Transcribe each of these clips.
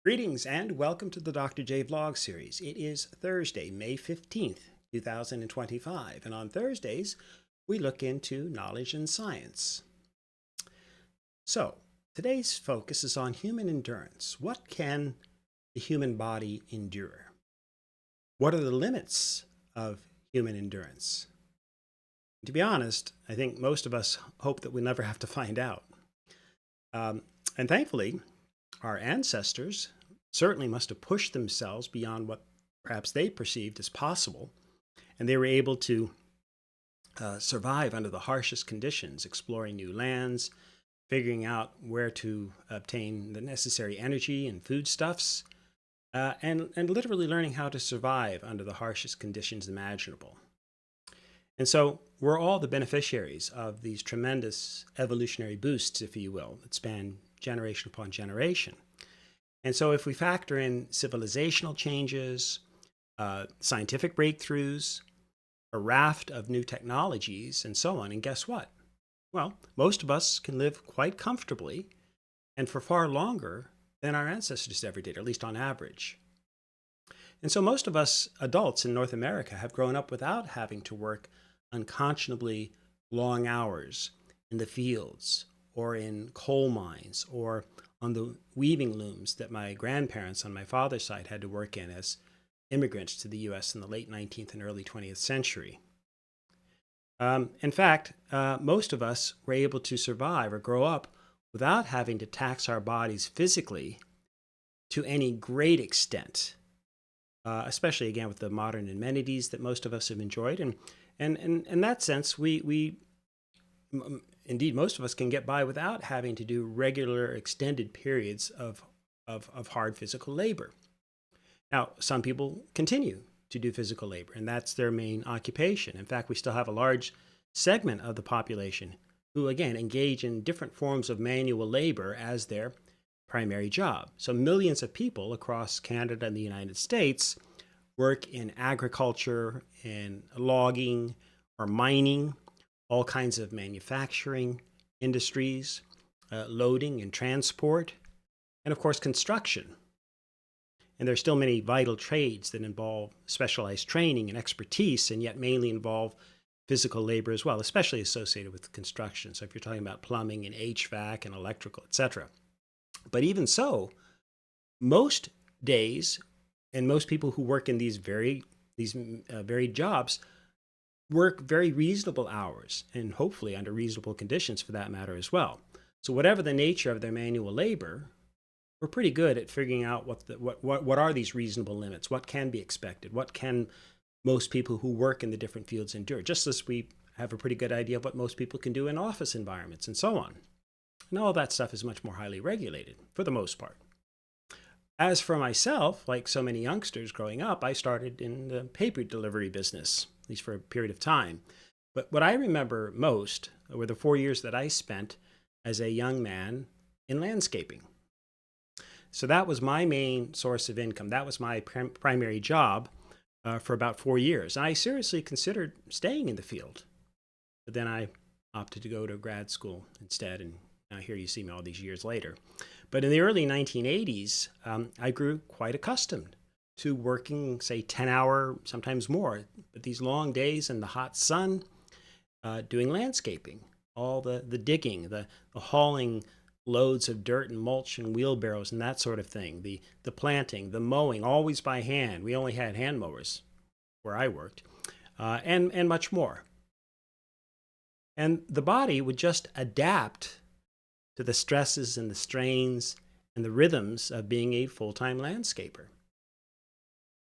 Greetings and welcome to the Dr. J Vlog series. It is Thursday, May 15th, 2025, and on Thursdays, we look into knowledge and science. So, today's focus is on human endurance. What can the human body endure? What are the limits of human endurance? To be honest, I think most of us hope that we never have to find out. And thankfully, our ancestors certainly must have pushed themselves beyond what perhaps they perceived as possible, and they were able to survive under the harshest conditions, exploring new lands, figuring out where to obtain the necessary energy and foodstuffs, and literally learning how to survive under the harshest conditions imaginable. And so we're all the beneficiaries of these tremendous evolutionary boosts, if you will, that span generation upon generation. And so if we factor in civilizational changes, scientific breakthroughs, a raft of new technologies, and so on, and guess what? Well, most of us can live quite comfortably and for far longer than our ancestors ever did, at least on average. And so most of us adults in North America have grown up without having to work unconscionably long hours in the fields or in coal mines or on the weaving looms that my grandparents on my father's side had to work in as immigrants to the U.S. in the late 19th and early 20th century. In fact, most of us were able to survive or grow up without having to tax our bodies physically to any great extent, especially again with the modern amenities that most of us have enjoyed. And in that sense, indeed, most of us can get by without having to do regular extended periods of hard physical labor. Now, some people continue to do physical labor, and that's their main occupation. In fact, we still have a large segment of the population who, again, engage in different forms of manual labor as their primary job. So millions of people across Canada and the United States work in agriculture, in logging, or mining, all kinds of manufacturing industries, loading and transport, and of course construction. And there are still many vital trades that involve specialized training and expertise, and yet mainly involve physical labor as well, especially associated with construction. So if you're talking about plumbing and HVAC and electrical, etc. But even so, most days and most people who work in these varied jobs work very reasonable hours and hopefully under reasonable conditions for that matter as well. So whatever the nature of their manual labor, we're pretty good at figuring out what are these reasonable limits, what can be expected, what can most people who work in the different fields endure, just as we have a pretty good idea of what most people can do in office environments and so on. And all that stuff is much more highly regulated for the most part. As for myself, like so many youngsters growing up, I started in the paper delivery business, at least for a period of time. But what I remember most were the 4 years that I spent as a young man in landscaping. So that was my main source of income. That was my primary job for about 4 years. And I seriously considered staying in the field. But then I opted to go to grad school instead. And now here you see me all these years later. But in the early 1980s, I grew quite accustomed to working, say, 10-hour, sometimes more, but these long days in the hot sun, doing landscaping, all the digging, the hauling loads of dirt and mulch and wheelbarrows and that sort of thing, the planting, the mowing, always by hand. We only had hand mowers where I worked, and much more. And the body would just adapt to the stresses and the strains and the rhythms of being a full-time landscaper.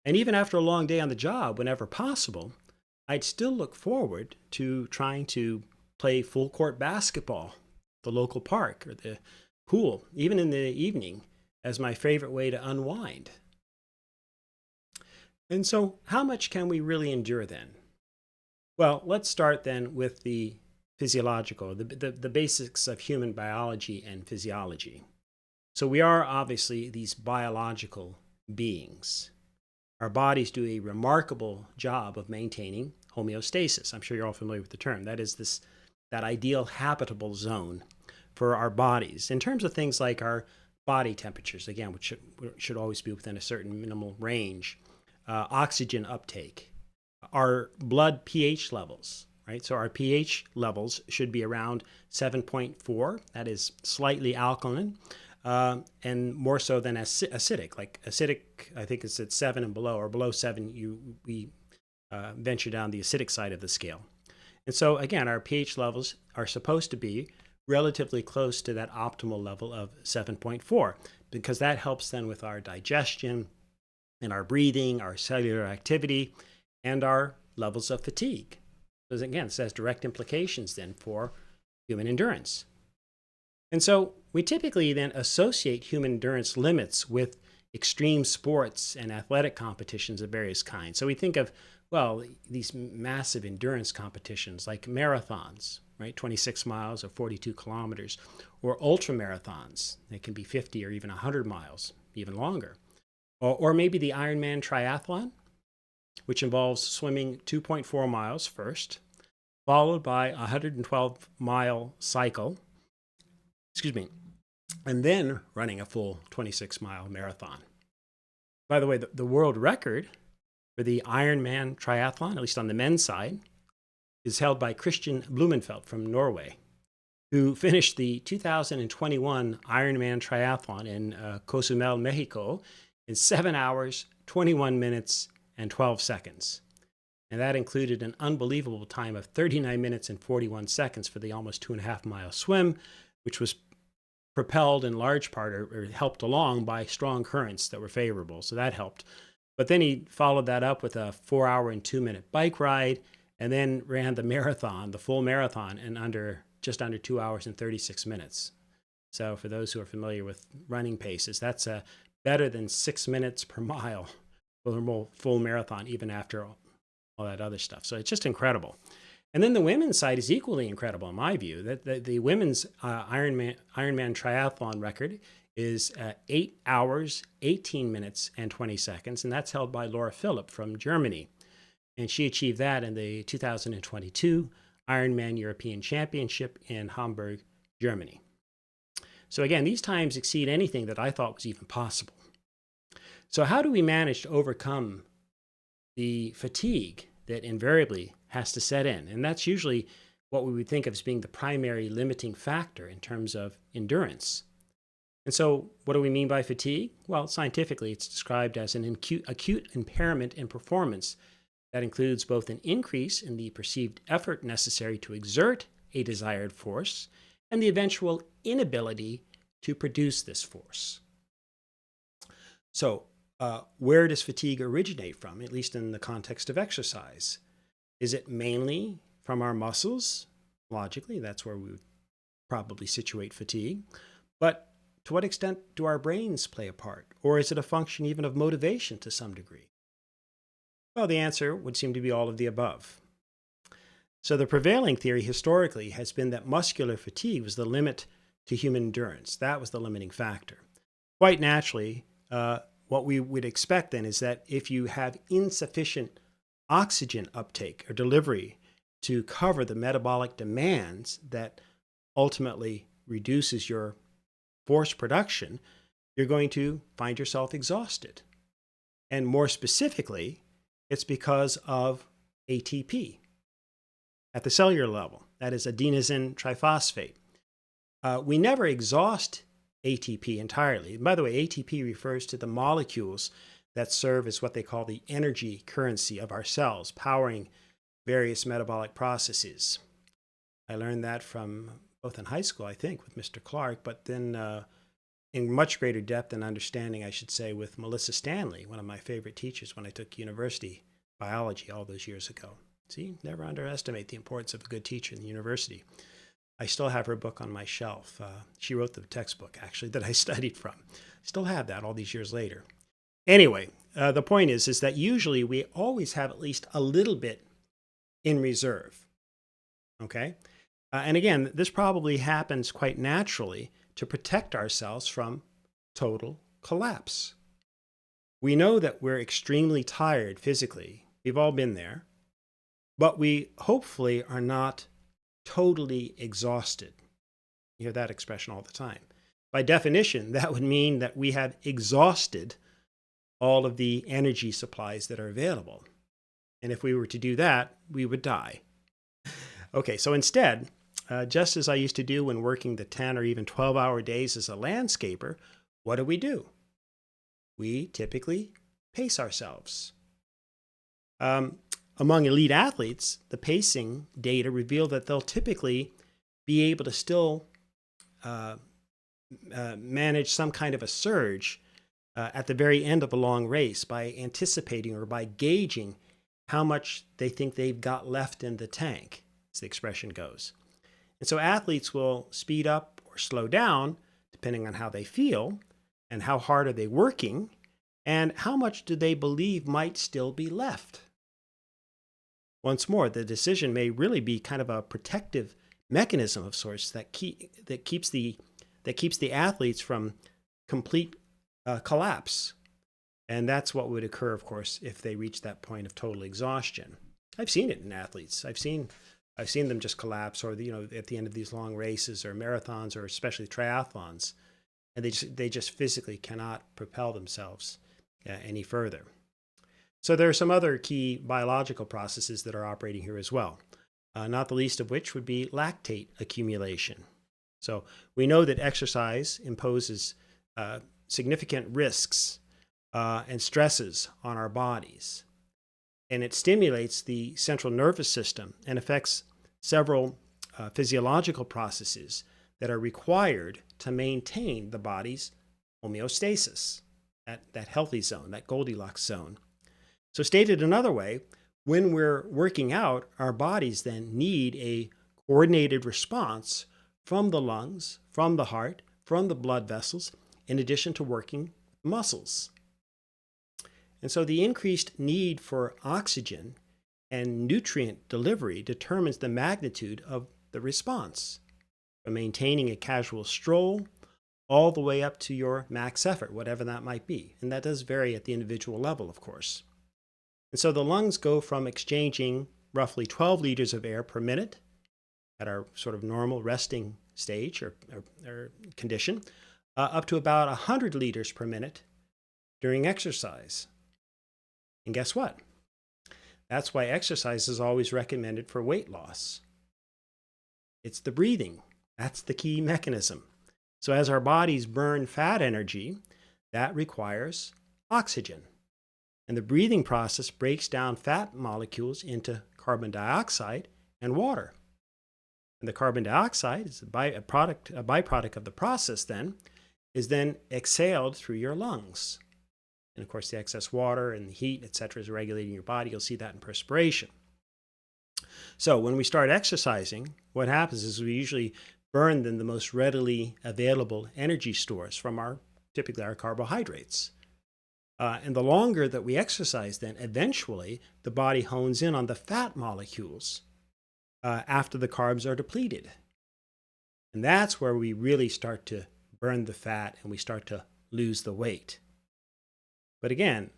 And even after a long day on the job, whenever possible, I'd still look forward to trying to play full court basketball, the local park or the pool, even in the evening, as my favorite way to unwind. And so how much can we really endure then? Well, let's start then with the physiological, the basics of human biology and physiology. So we are obviously these biological beings. Our bodies do a remarkable job of maintaining homeostasis. I'm sure you're all familiar with the term. That is that ideal habitable zone for our bodies in terms of things like our body temperatures, again, which should always be within a certain minimal range, oxygen uptake, our blood pH levels, right? So our pH levels should be around 7.4. That is slightly alkaline, and more so than acidic. Like acidic, I think it's at 7 and below, or below 7, we venture down the acidic side of the scale. And so again, our pH levels are supposed to be relatively close to that optimal level of 7.4, because that helps then with our digestion and our breathing, our cellular activity, and our levels of fatigue. So again, this has direct implications then for human endurance. And so we typically then associate human endurance limits with extreme sports and athletic competitions of various kinds. So we think of, well, these massive endurance competitions like marathons, right? 26 miles or 42 kilometers, or ultra marathons. They can be 50 or even 100 miles, even longer. Or maybe the Ironman triathlon, which involves swimming 2.4 miles first, followed by a 112-mile cycle, and then running a full 26-mile marathon. By the way, the world record for the Ironman triathlon, at least on the men's side, is held by Christian Blumenfeld from Norway, who finished the 2021 Ironman triathlon in Cozumel, Mexico, in 7 hours, 21 minutes, and 12 seconds. And that included an unbelievable time of 39 minutes and 41 seconds for the almost 2.5-mile swim, which was propelled in large part or helped along by strong currents that were favorable. So that helped. But then he followed that up with a 4-hour and 2-minute bike ride, and then ran the marathon, the full marathon, in just under 2 hours and 36 minutes. So for those who are familiar with running paces, that's better than 6 minutes per mile for the full marathon, even after all that other stuff. So it's just incredible. And then the women's side is equally incredible, in my view. That the women's Ironman triathlon record is 8 hours, 18 minutes, and 20 seconds, and that's held by Laura Philipp from Germany. And she achieved that in the 2022 Ironman European Championship in Hamburg, Germany. So again, these times exceed anything that I thought was even possible. So how do we manage to overcome the fatigue that invariably has to set in? And that's usually what we would think of as being the primary limiting factor in terms of endurance. And so what do we mean by fatigue? Well, scientifically, it's described as an acute impairment in performance that includes both an increase in the perceived effort necessary to exert a desired force and the eventual inability to produce this force. So where does fatigue originate from, at least in the context of exercise? Is it mainly from our muscles? Logically, that's where we would probably situate fatigue. But to what extent do our brains play a part? Or is it a function even of motivation to some degree? Well, the answer would seem to be all of the above. So the prevailing theory historically has been that muscular fatigue was the limit to human endurance. That was the limiting factor. Quite naturally, what we would expect then is that if you have insufficient oxygen uptake or delivery to cover the metabolic demands that ultimately reduces your force production, you're going to find yourself exhausted. And more specifically, it's because of ATP at the cellular level. That is adenosine triphosphate. We never exhaust ATP entirely. And by the way, ATP refers to the molecules that serve as what they call the energy currency of our cells, powering various metabolic processes. I learned that from both in high school, I think, with Mr. Clark, but then in much greater depth and understanding, I should say, with Melissa Stanley, one of my favorite teachers when I took university biology all those years ago. See, never underestimate the importance of a good teacher in the university. I still have her book on my shelf. She wrote the textbook, actually, that I studied from. Still have that all these years later. Anyway, the point is that usually we always have at least a little bit in reserve, okay? And again, this probably happens quite naturally to protect ourselves from total collapse. We know that we're extremely tired physically. We've all been there. But we hopefully are not totally exhausted. You hear that expression all the time. By definition, that would mean that we have exhausted all of the energy supplies that are available. And if we were to do that, we would die. Okay, so instead, just as I used to do when working the 10 or even 12-hour days as a landscaper, what do? We typically pace ourselves. Among elite athletes, the pacing data reveal that they'll typically be able to still manage some kind of a surge at the very end of a long race by anticipating or by gauging how much they think they've got left in the tank, as the expression goes. And so athletes will speed up or slow down depending on how they feel and how hard are they working and how much do they believe might still be left. Once more, the decision may really be kind of a protective mechanism of sorts that keeps the athletes from complete collapse. And that's what would occur, of course, if they reach that point of total exhaustion. I've seen it in athletes. I've seen them just collapse, or at the end of these long races or marathons, or especially triathlons, and they just physically cannot propel themselves any further. So there are some other key biological processes that are operating here as well, not the least of which would be lactate accumulation. So we know that exercise imposes significant risks and stresses on our bodies. And it stimulates the central nervous system and affects several physiological processes that are required to maintain the body's homeostasis, that healthy zone, that Goldilocks zone. So stated another way, when we're working out, our bodies then need a coordinated response from the lungs, from the heart, from the blood vessels, in addition to working muscles. And so the increased need for oxygen and nutrient delivery determines the magnitude of the response, from maintaining a casual stroll all the way up to your max effort, whatever that might be. And that does vary at the individual level, of course. And so the lungs go from exchanging roughly 12 liters of air per minute at our sort of normal resting stage or condition, up to about 100 liters per minute during exercise. And guess what? That's why exercise is always recommended for weight loss. It's the breathing. That's the key mechanism. So as our bodies burn fat energy, that requires oxygen. And the breathing process breaks down fat molecules into carbon dioxide and water. And the carbon dioxide is a byproduct of the process is then exhaled through your lungs. And of course, the excess water and the heat, etc., is regulating your body. You'll see that in perspiration. So when we start exercising, what happens is we usually burn then the most readily available energy stores from typically our carbohydrates. And the longer that we exercise, then eventually the body hones in on the fat molecules after the carbs are depleted. And that's where we really start to burn the fat and we start to lose the weight. But again,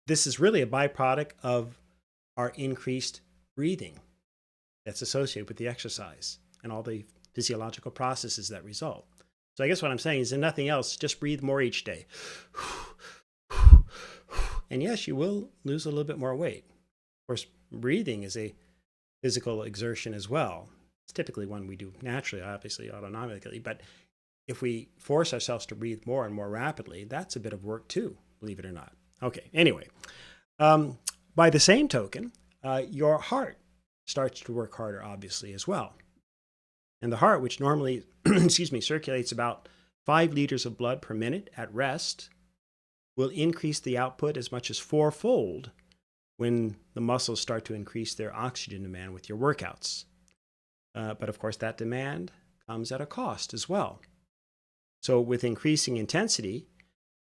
this is really a byproduct of our increased breathing that's associated with the exercise and all the physiological processes that result. So I guess what I'm saying is, if nothing else, just breathe more each day. And yes, you will lose a little bit more weight. Of course, breathing is a physical exertion as well. It's typically one we do naturally, obviously, autonomically. But if we force ourselves to breathe more and more rapidly, that's a bit of work too, believe it or not. Okay, anyway. By the same token, your heart starts to work harder, obviously, as well. And the heart, which normally circulates about 5 liters of blood per minute at rest, will increase the output as much as 4-fold when the muscles start to increase their oxygen demand with your workouts. But of course, that demand comes at a cost as well. So with increasing intensity,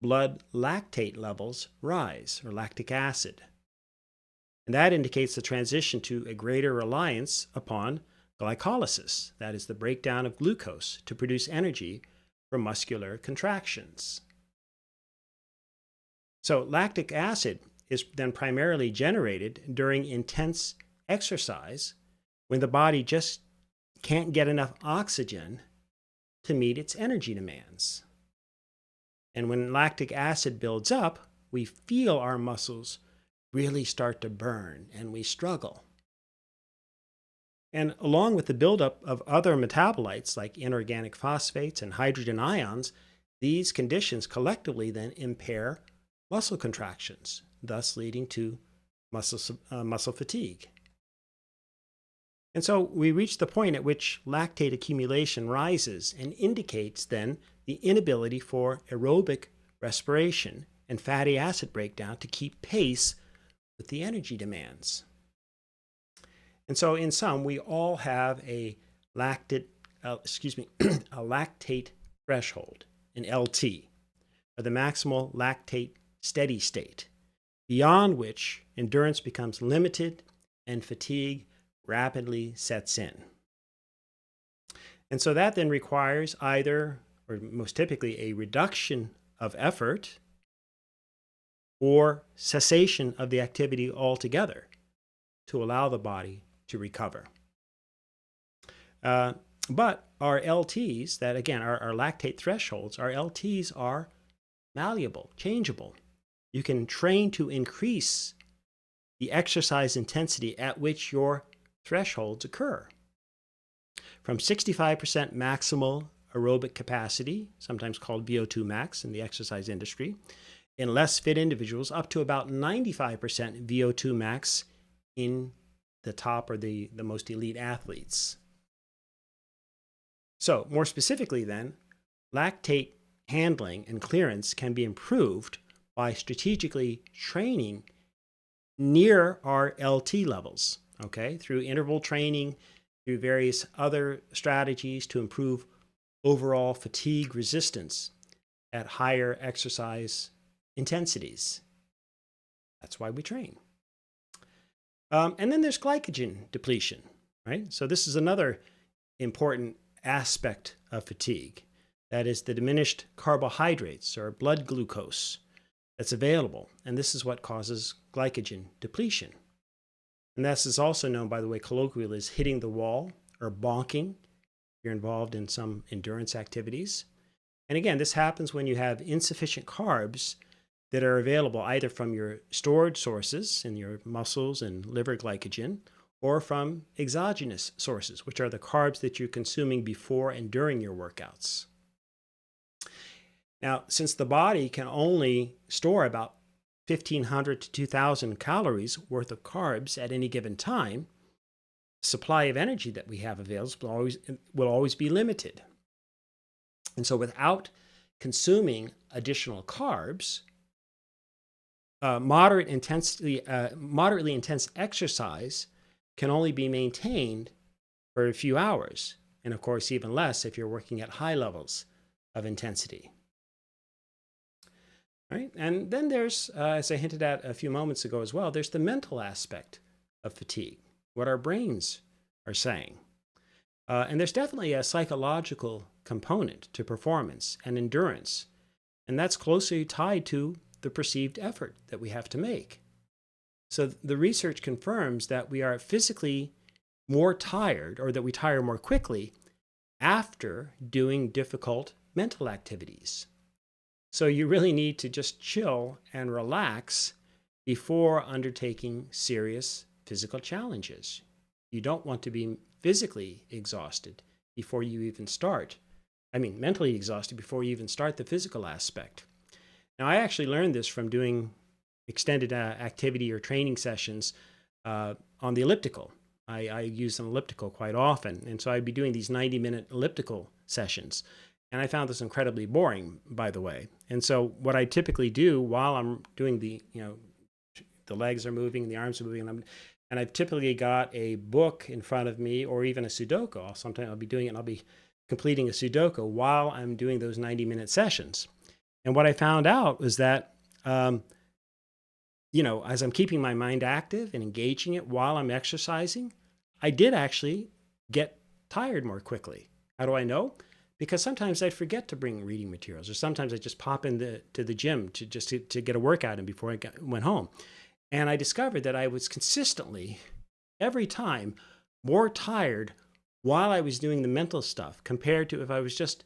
blood lactate levels rise, or lactic acid. And that indicates the transition to a greater reliance upon glycolysis, that is the breakdown of glucose to produce energy for muscular contractions. So lactic acid is then primarily generated during intense exercise when the body just can't get enough oxygen to meet its energy demands. And when lactic acid builds up, we feel our muscles really start to burn and we struggle. And along with the buildup of other metabolites like inorganic phosphates and hydrogen ions, these conditions collectively then impair muscle contractions, thus leading to muscle fatigue. And so we reach the point at which lactate accumulation rises and indicates then the inability for aerobic respiration and fatty acid breakdown to keep pace with the energy demands. And so in sum, we all have a lactate threshold, an LT, or the maximal lactate steady state, beyond which endurance becomes limited and fatigue rapidly sets in. And so that then requires either, or most typically, a reduction of effort or cessation of the activity altogether to allow the body to recover. But our LTs, that again, our lactate thresholds, our LTs are malleable, changeable. You can train to increase the exercise intensity at which your thresholds occur. From 65% maximal aerobic capacity, sometimes called VO2 max in the exercise industry, in less fit individuals, up to about 95% VO2 max in the top or the most elite athletes. So, more specifically then, lactate handling and clearance can be improved by strategically training near our LT levels, okay, through interval training, through various other strategies to improve overall fatigue resistance at higher exercise intensities. That's why we train. And then there's glycogen depletion, right? So this is another important aspect of fatigue. That is the diminished carbohydrates or blood glucose that's available. And this is what causes glycogen depletion. And this is also known, by the way, colloquially as hitting the wall or bonking. You're involved in some endurance activities. And again, this happens when you have insufficient carbs that are available either from your stored sources in your muscles and liver glycogen, or from exogenous sources, which are the carbs that you're consuming before and during your workouts. Now, since the body can only store about 1,500 to 2,000 calories worth of carbs at any given time, the supply of energy that we have available will always be limited. And so without consuming additional carbs, moderately intense exercise can only be maintained for a few hours. And of course, even less if you're working at high levels of intensity. Right? And then there's, as I hinted at a few moments ago as well, there's the mental aspect of fatigue, what our brains are saying. And there's definitely a psychological component to performance and endurance. And that's closely tied to the perceived effort that we have to make. So the research confirms that we are physically more tired, or that we tire more quickly after doing difficult mental activities. So you really need to just chill and relax before undertaking serious physical challenges. You don't want to be physically exhausted before you even start. Mentally exhausted before you even start the physical aspect. Now, I actually learned this from doing extended activity or training sessions on the elliptical. I use an elliptical quite often, and so I'd be doing these 90-minute elliptical sessions. And I found this incredibly boring, by the way. And so what I typically do while I'm doing the legs are moving, the arms are moving, and I've typically got a book in front of me or even a Sudoku. Sometimes I'll be doing it and I'll be completing a Sudoku while I'm doing those 90-minute sessions. And what I found out was that, as I'm keeping my mind active and engaging it while I'm exercising, I did actually get tired more quickly. How do I know? Because sometimes I forget to bring reading materials, or sometimes I just pop to the gym to get a workout in before I went home. And I discovered that I was consistently, every time, more tired while I was doing the mental stuff compared to if I was just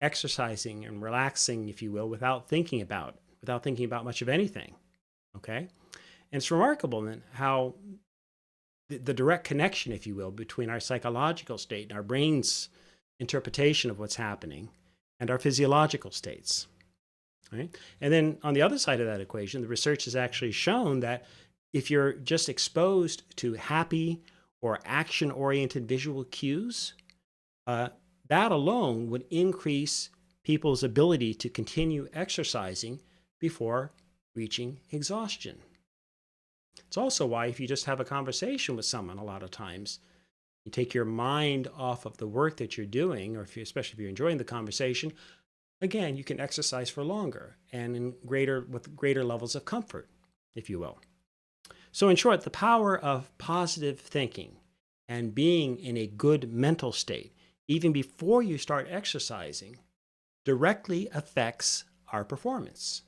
exercising and relaxing, if you will, without thinking about much of anything. Okay? And it's remarkable then how the direct connection, if you will, between our psychological state and our brain's interpretation of what's happening and our physiological states. Right? And then on the other side of that equation, the research has actually shown that if you're just exposed to happy or action-oriented visual cues, that alone would increase people's ability to continue exercising before reaching exhaustion. It's also why if you just have a conversation with someone, a lot of times, you take your mind off of the work that you're doing, or especially if you're enjoying the conversation, again, you can exercise for longer and with greater levels of comfort, if you will. So in short, the power of positive thinking and being in a good mental state, even before you start exercising, directly affects our performance.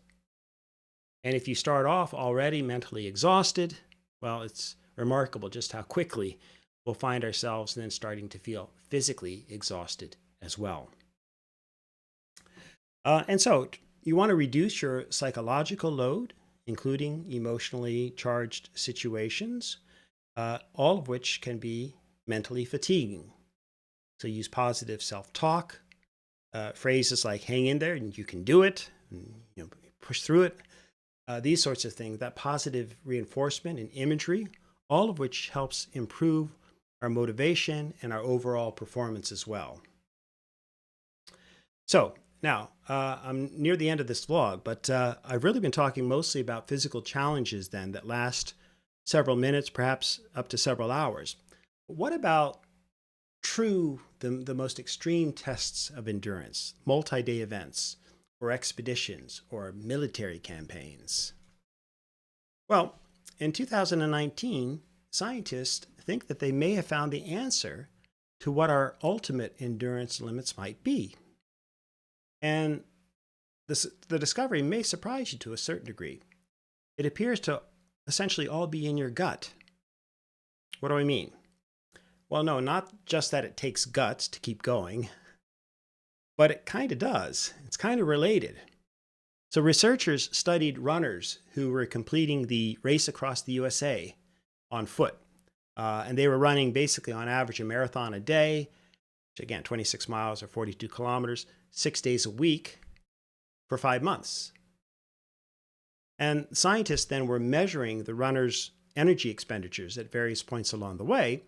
And if you start off already mentally exhausted, well, it's remarkable just how quickly we'll find ourselves then starting to feel physically exhausted as well. And so you want to reduce your psychological load, including emotionally charged situations, all of which can be mentally fatiguing. So use positive self-talk, phrases like hang in there and you can do it, and, push through it. These sorts of things, that positive reinforcement and imagery, all of which helps improve our motivation and our overall performance as well. So now, I'm near the end of this vlog, but I've really been talking mostly about physical challenges then that last several minutes, perhaps up to several hours. What about the most extreme tests of endurance, multi-day events, or expeditions, or military campaigns? Well, in 2019, scientists think that they may have found the answer to what our ultimate endurance limits might be. And the discovery may surprise you to a certain degree. It appears to essentially all be in your gut. What do I mean? Well, no, not just that it takes guts to keep going, but it kind of does. It's kind of related. So researchers studied runners who were completing the race across the USA on foot. And they were running basically on average a marathon a day, which again, 26 miles or 42 kilometers, 6 days a week for 5 months. And scientists then were measuring the runners' energy expenditures at various points along the way,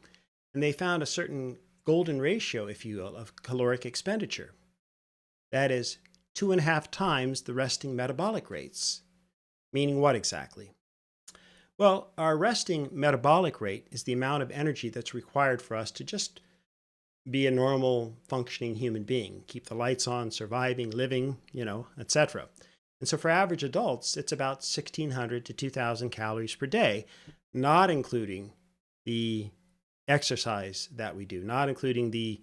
and they found a certain golden ratio, if you will, of caloric expenditure. That is 2.5 times the resting metabolic rates. Meaning what exactly? Well, our resting metabolic rate is the amount of energy that's required for us to just be a normal functioning human being, keep the lights on, surviving, living, etc. And so for average adults, it's about 1,600 to 2,000 calories per day, not including the exercise that we do, not including the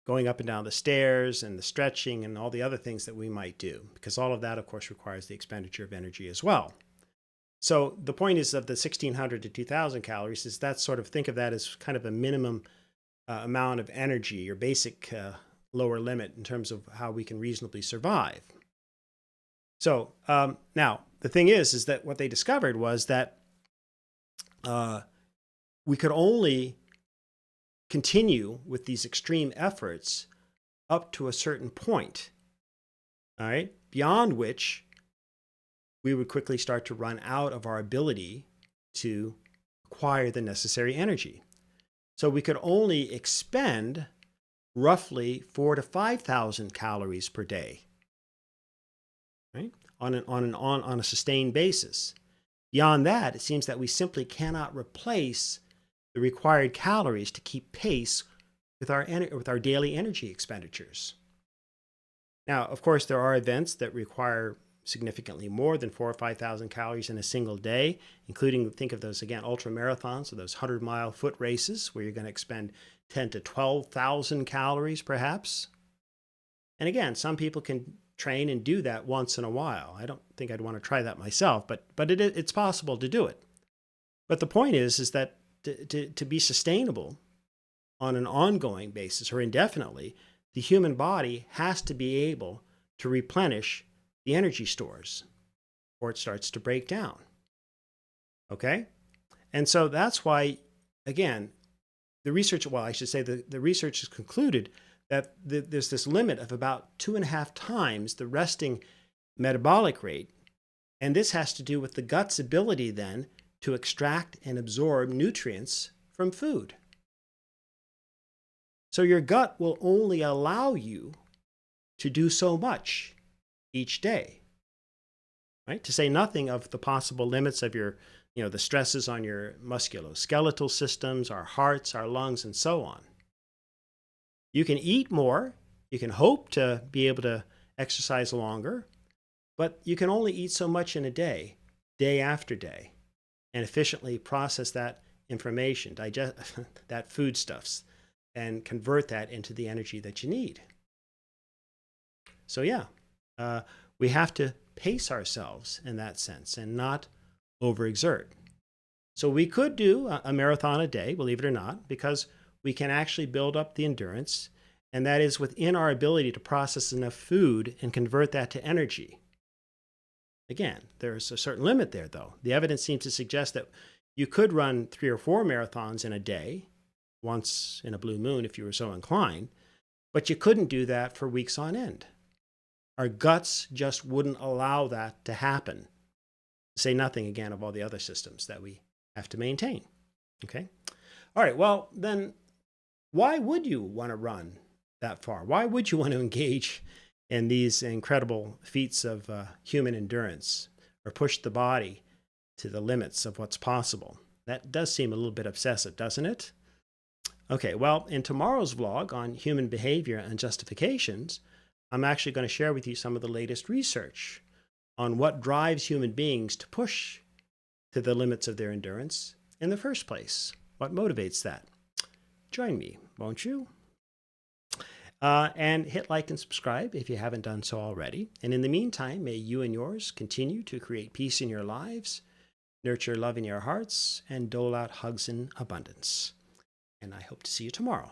going up and down the stairs and the stretching and all the other things that we might do, because all of that, of course, requires the expenditure of energy as well. So the point is of the 1,600 to 2,000 calories is that sort of think of that as kind of a minimum amount of energy, your basic lower limit in terms of how we can reasonably survive. So now the thing is that what they discovered was that we could only continue with these extreme efforts up to a certain point, all right, beyond which we would quickly start to run out of our ability to acquire the necessary energy. So we could only expend roughly 4,000 to 5,000 calories per day, right, on a sustained basis. Beyond that, it seems that we simply cannot replace the required calories to keep pace with our daily energy expenditures. Now, of course, there are events that require significantly more than 4,000 or 5,000 calories in a single day, including, think of those again, ultra marathons or those 100-mile foot races where you're going to expend 10,000 to 12,000 calories perhaps. And again, some people can train and do that once in a while. I don't think I'd want to try that myself, but it's possible to do it. But the point is that to be sustainable on an ongoing basis or indefinitely, the human body has to be able to replenish the energy stores, or it starts to break down. Okay? And so that's why, again, the research has concluded that there's this limit of about 2.5 times the resting metabolic rate. And this has to do with the gut's ability then to extract and absorb nutrients from food. So your gut will only allow you to do so much each day, right? To say nothing of the possible limits of your, the stresses on your musculoskeletal systems, our hearts, our lungs, and so on. You can eat more. You can hope to be able to exercise longer, but you can only eat so much in a day, day after day, and efficiently process that information, digest that foodstuffs, and convert that into the energy that you need. So yeah, we have to pace ourselves in that sense and not overexert. So we could do a marathon a day, believe it or not, because we can actually build up the endurance, and that is within our ability to process enough food and convert that to energy. Again, there's a certain limit there, though. The evidence seems to suggest that you could run 3 or 4 marathons in a day, once in a blue moon if you were so inclined, but you couldn't do that for weeks on end. Our guts just wouldn't allow that to happen. Say nothing again of all the other systems that we have to maintain. Okay? All right, well, then why would you want to run that far? Why would you want to engage in these incredible feats of human endurance or push the body to the limits of what's possible? That does seem a little bit obsessive, doesn't it? Okay, well, in tomorrow's vlog on human behavior and justifications, I'm actually going to share with you some of the latest research on what drives human beings to push to the limits of their endurance in the first place. What motivates that? Join me, won't you? And hit like and subscribe if you haven't done so already. And in the meantime, may you and yours continue to create peace in your lives, nurture love in your hearts, and dole out hugs in abundance. And I hope to see you tomorrow.